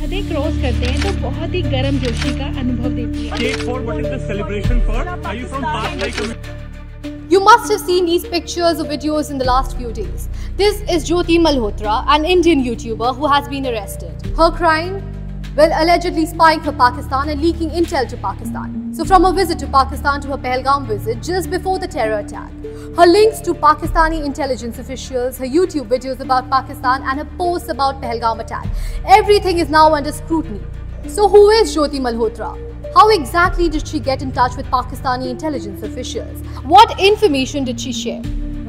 हदें cross करते हैं तो बहुत ही गर्म जोशी का अनुभव देती है। Cake for what is the celebration for? Are you from Park Like? You must have seen these pictures or videos in the last few days. This is Jyoti Malhotra, an Indian YouTuber who has been arrested. Her crime? Well, allegedly spying for Pakistan and leaking intel to Pakistan. So from her visit to Pakistan to her Pahalgam visit just before the terror attack, her links to Pakistani intelligence officials, her YouTube videos about Pakistan and her posts about Pahalgam attack, everything is now under scrutiny. So who is Jyoti Malhotra? How exactly did she get in touch with Pakistani intelligence officials? What information did she share?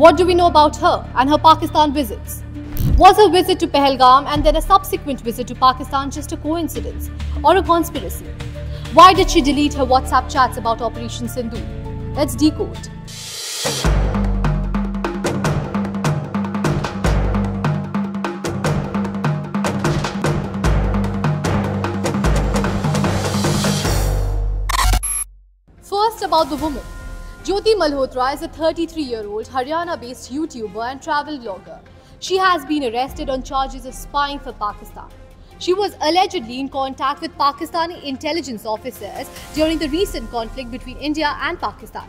What do we know about her and her Pakistan visits? Was her visit to Pahalgam and then a subsequent visit to Pakistan just a coincidence or a conspiracy? Why did she delete her WhatsApp chats about Operation Sindoor? Let's decode. First, about the woman. Jyoti Malhotra is a 33-year-old Haryana-based YouTuber and travel blogger. She has been arrested on charges of spying for Pakistan. She was allegedly in contact with Pakistani intelligence officers during the recent conflict between India and Pakistan.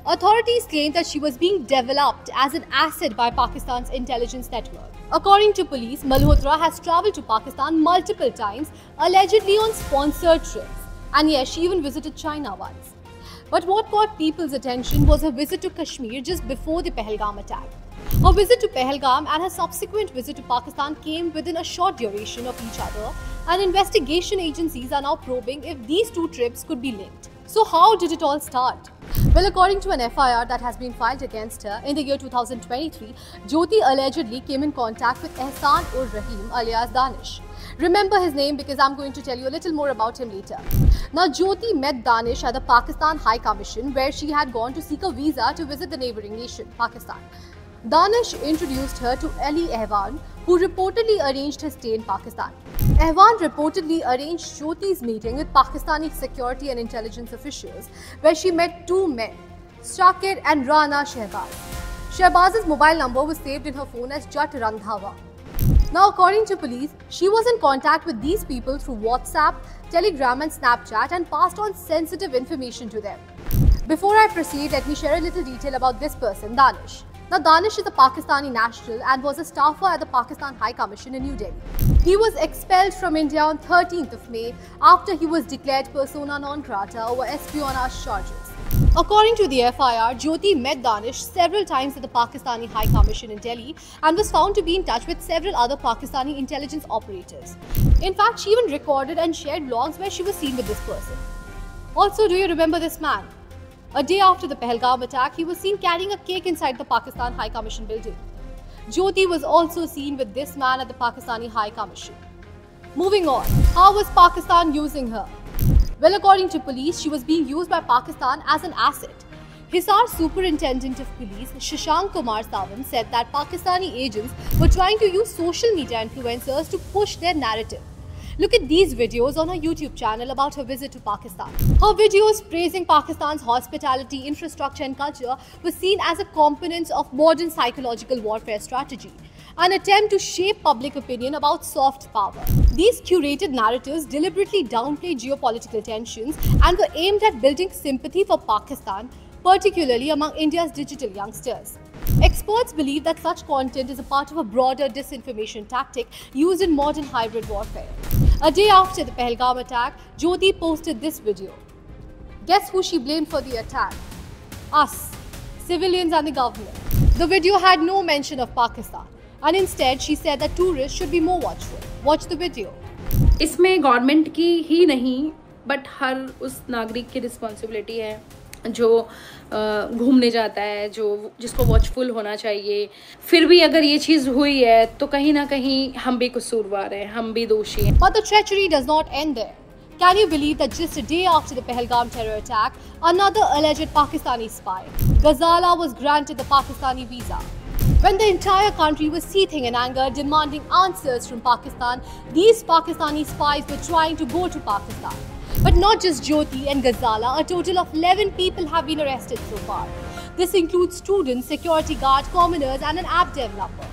Authorities claim that she was being developed as an asset by Pakistan's intelligence network. According to police, Malhotra has travelled to Pakistan multiple times, allegedly on sponsored trips. And yes, she even visited China once. But what caught people's attention was her visit to Kashmir just before the Pahalgam attack. Her visit to Pahalgam and her subsequent visit to Pakistan came within a short duration of each other, and investigation agencies are now probing if these two trips could be linked. So how did it all start? Well, according to an FIR that has been filed against her in the year 2023, Jyoti allegedly came in contact with Ehsan-ur-Rahim alias Danish. Remember his name because I'm going to tell you a little more about him later. Now, Jyoti met Danish at the Pakistan High Commission, where she had gone to seek a visa to visit the neighbouring nation, Pakistan. Danish introduced her to Ali Ehwan, who reportedly arranged her stay in Pakistan. Ehwan reportedly arranged Jyoti's meeting with Pakistani security and intelligence officials, where she met two men, Shakir and Rana Shehbaz. Shehbaz's mobile number was saved in her phone as Jat Randhawa. Now, according to police, she was in contact with these people through WhatsApp, Telegram and Snapchat and passed on sensitive information to them. Before I proceed, let me share a little detail about this person, Danish. Now, Danish is a Pakistani national and was a staffer at the Pakistan High Commission in New Delhi. He was expelled from India on 13th of May after he was declared persona non grata over espionage charges. According to the FIR, Jyoti met Danish several times at the Pakistani High Commission in Delhi and was found to be in touch with several other Pakistani intelligence operators. In fact, she even recorded and shared vlogs where she was seen with this person. Also, do you remember this man? A day after the Pahalgam attack, he was seen carrying a cake inside the Pakistan High Commission building. Jyoti was also seen with this man at the Pakistani High Commission. Moving on, how was Pakistan using her? Well, according to police, she was being used by Pakistan as an asset. Hisar Superintendent of Police Shashank Kumar Sawant said that Pakistani agents were trying to use social media influencers to push their narrative. Look at these videos on her YouTube channel about her visit to Pakistan. Her videos praising Pakistan's hospitality, infrastructure and culture were seen as a component of modern psychological warfare strategy, an attempt to shape public opinion about soft power. These curated narratives deliberately downplay geopolitical tensions and were aimed at building sympathy for Pakistan, particularly among India's digital youngsters. Experts believe that such content is a part of a broader disinformation tactic used in modern hybrid warfare. A day after the Pahalgam attack, Jyoti posted this video. Guess who she blamed for the attack? Us, civilians and the government. The video had no mention of Pakistan, and instead she said that tourists should be more watchful. Watch the video. इसमें government की ही नहीं but हर उस नागरिक की responsibility है जो घूमने जाता है, जो जिसको वॉचफुल होना चाहिए. फिर भी अगर ये चीज़ हुई है तो कहीं ना कहीं हम भी कसूरवार हैं, हम भी दोषी हैं. But the treachery does not end there. Can you believe that just a day after the Pahalgam terror attack, another alleged Pakistani spy, Ghazala, was granted the Pakistani visa? When the entire country was seething in anger, demanding answers from Pakistan, these Pakistani spies were trying to go to Pakistan. But not just Jyoti and Ghazala, a total of 11 people have been arrested so far. This includes students, security guard, commoners and an app developer.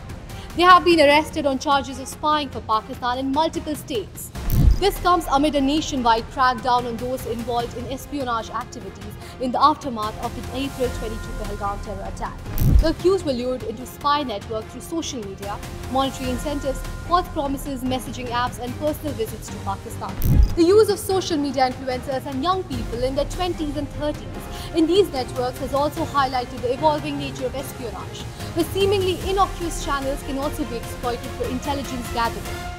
They have been arrested on charges of spying for Pakistan in multiple states. This comes amid a nationwide crackdown on those involved in espionage activities in the aftermath of the April 22 Pahalgam terror attack. The accused were lured into spy network through social media, monetary incentives, false promises, messaging apps and personal visits to Pakistan. The use of social media influencers and young people in their 20s and 30s in these networks has also highlighted the evolving nature of espionage, where seemingly innocuous channels can also be exploited for intelligence gathering.